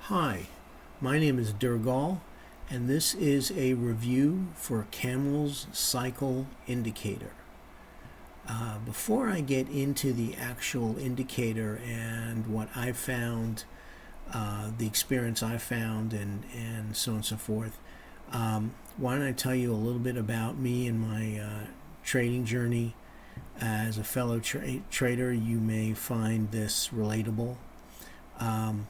Hi, my name is Dergol, and this is a review for Camel's cycle indicator. Before I get into the actual indicator and what I found, the experience I found, and so on and so forth, why don't I tell you a little bit about me and my trading journey? As a fellow trader, you may find this relatable. Um,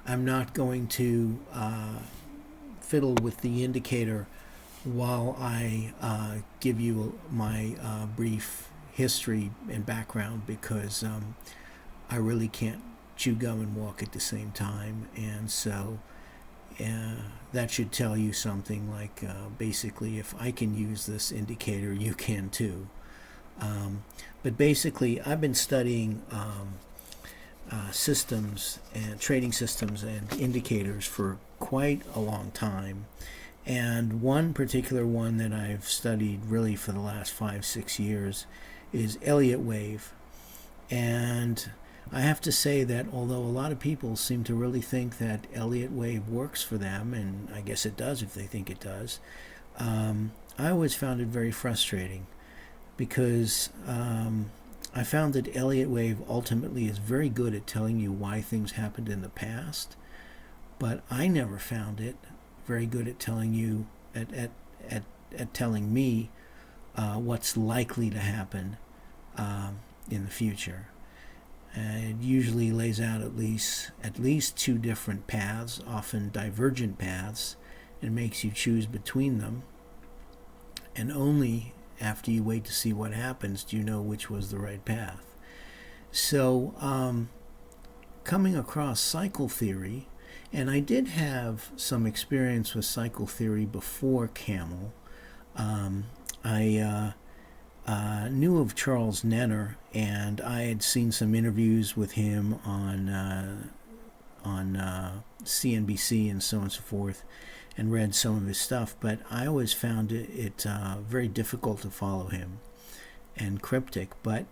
I'm not going to fiddle with the indicator while I give you my brief history and background because I really can't chew gum and walk at the same time. And so that should tell you something like basically, if I can use this indicator, you can too. But basically, I've been studying systems and trading systems and indicators for quite a long time. And one particular one that I've studied really for the last 5-6 years is Elliott wave. And I have to say that although a lot of people seem to really think that Elliott wave works for them, and I guess it does if they think it does, I always found it very frustrating because I found that Elliott wave ultimately is very good at telling you why things happened in the past, but I never found it very good at telling you at telling me what's likely to happen in the future. It usually lays out at least two different paths, often divergent paths, and makes you choose between them. And only after you wait to see what happens do you know which was the right path. So, coming across cycle theory, and I did have some experience with cycle theory before Camel. I knew of Charles Nenner, and I had seen some interviews with him on CNBC and so on and so forth, and read some of his stuff, but I always found it very difficult to follow him and cryptic. But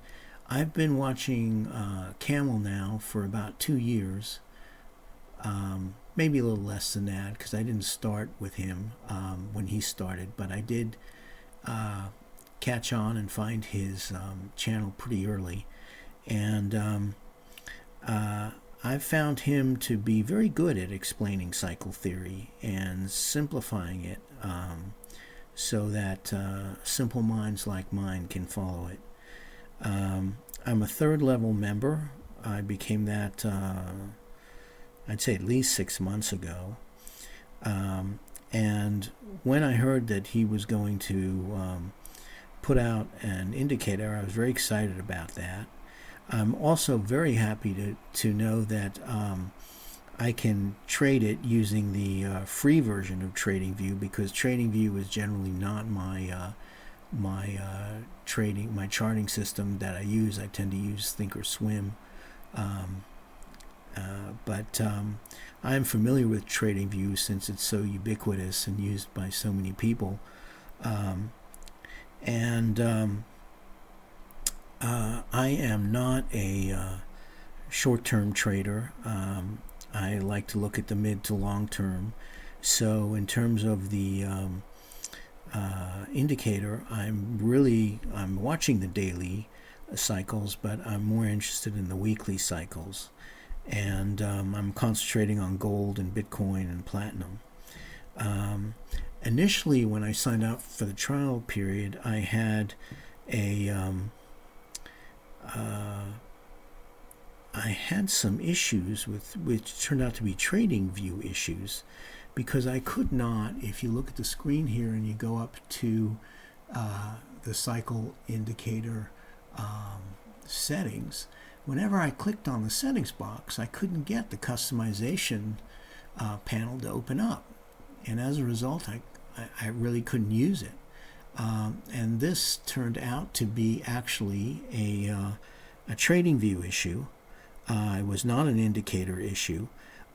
I've been watching Camel now for about 2 years, maybe a little less than that, because I didn't start with him when he started, but I did catch on and find his channel pretty early. And I found him to be very good at explaining cycle theory and simplifying it so that simple minds like mine can follow it. I'm a third level member. I became that, I'd say, at least 6 months ago. And when I heard that he was going to put out an indicator, I was very excited about that. I'm also very happy to know that I can trade it using the free version of TradingView, because TradingView is generally not my charting system that I use. I tend to use Thinkorswim, but I'm familiar with TradingView since it's so ubiquitous and used by so many people. I am not a short-term trader. I like to look at the mid to long term. So in terms of the indicator, I'm watching the daily cycles, but I'm more interested in the weekly cycles. And I'm concentrating on gold and Bitcoin and platinum. Initially, when I signed up for the trial period, I had I had some issues which turned out to be TradingView issues, because I could not, if you look at the screen here and you go up to the cycle indicator settings, whenever I clicked on the settings box, I couldn't get the customization panel to open up. And as a result, I really couldn't use it. And this turned out to be actually a TradingView issue. It was not an indicator issue.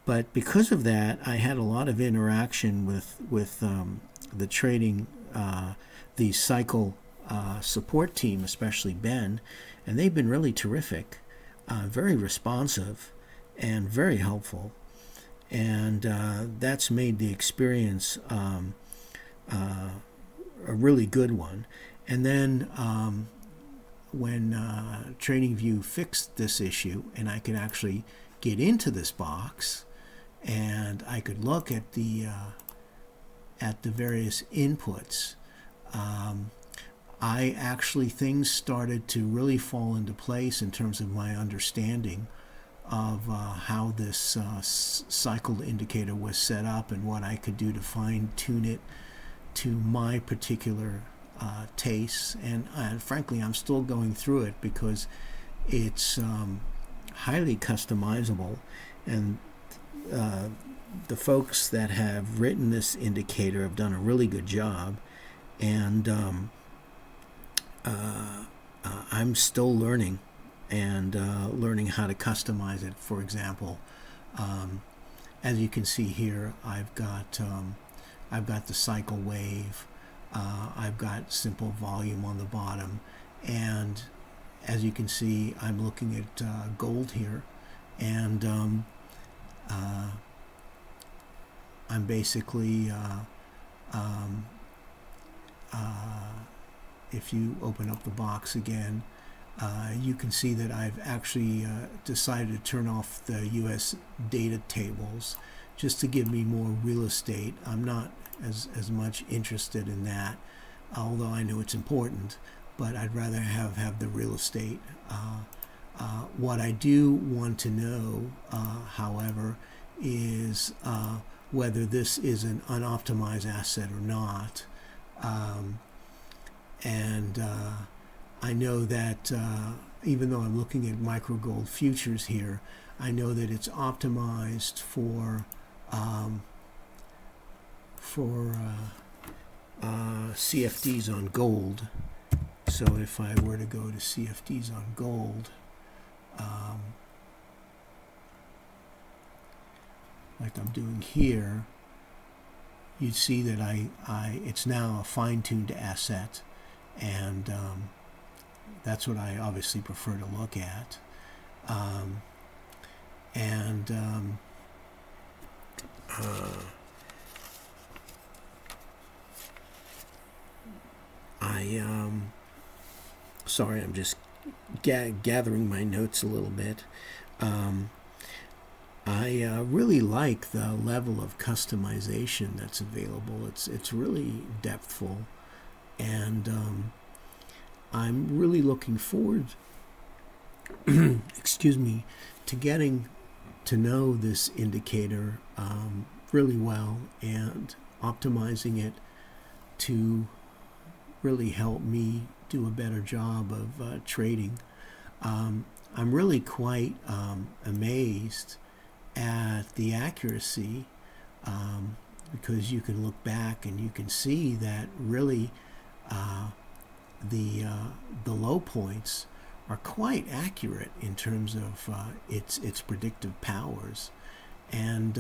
But because of that, I had a lot of interaction with the trading, the cycle support team, especially Ben, and they've been really terrific, very responsive, and very helpful. and that's made the experience a really good one. And then when TradingView fixed this issue, and I could actually get into this box, and I could look at the various inputs, things started to really fall into place in terms of my understanding of how this cycle indicator was set up and what I could do to fine tune it to my particular tastes. And frankly, I'm still going through it because it's highly customizable, and the folks that have written this indicator have done a really good job, and I'm still learning and learning how to customize it. For example, as you can see here, I've got the cycle wave, I've got simple volume on the bottom, and as you can see, I'm looking at gold here, and I'm basically if you open up the box again, you can see that I've actually decided to turn off the US data tables just to give me more real estate. I'm not as much interested in that, although I know it's important, but I'd rather have the real estate. What I do want to know, however, is whether this is an unoptimized asset or not. And I know that even though I'm looking at micro gold futures here, I know that it's optimized for CFDs on gold. So if I were to go to CFDs on gold, like I'm doing here, you'd see that it's now a fine-tuned asset, and that's what I obviously prefer to look at. Sorry, I'm just gathering my notes a little bit. I really like the level of customization that's available. It's really depthful, and I'm really looking forward, excuse me, to getting to know this indicator really well and optimizing it to really help me do a better job of trading. I'm really quite amazed at the accuracy, because you can look back and you can see that really the low points are quite accurate in terms of its predictive powers. And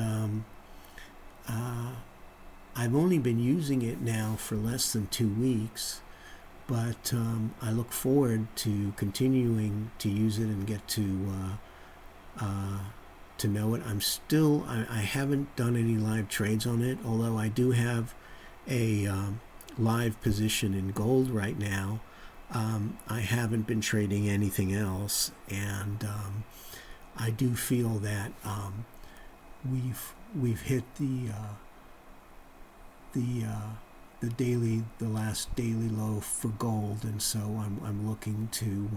I've only been using it now for less than 2 weeks, but I look forward to continuing to use it and get to know it. I haven't done any live trades on it, although I do have a live position in gold right now. I haven't been trading anything else, and I do feel that we've hit the last daily low for gold, and so I'm looking to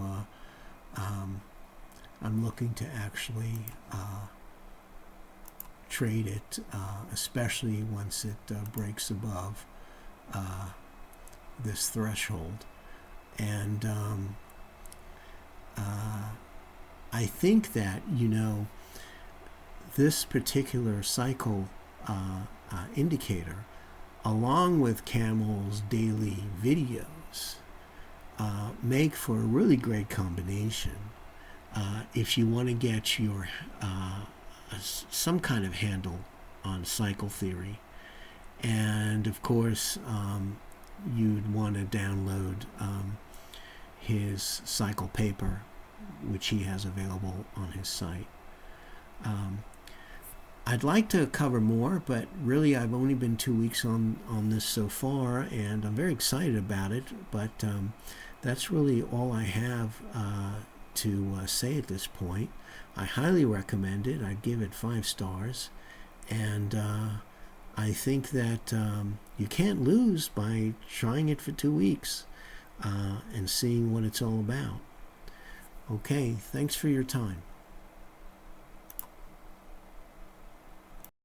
actually trade it, especially once it breaks above this threshold. And I think that, this particular cycle indicator, along with Camel's daily videos, make for a really great combination if you want to get your some kind of handle on cycle theory. And of course, you'd want to download his cycle paper, which he has available on his site. I'd like to cover more, but really I've only been 2 weeks on this so far, and I'm very excited about it. But that's really all I have to say at this point. I highly recommend it. I'd give it 5 stars, and I think that you can't lose by trying it for 2 weeks and seeing what it's all about. Okay, thanks for your time.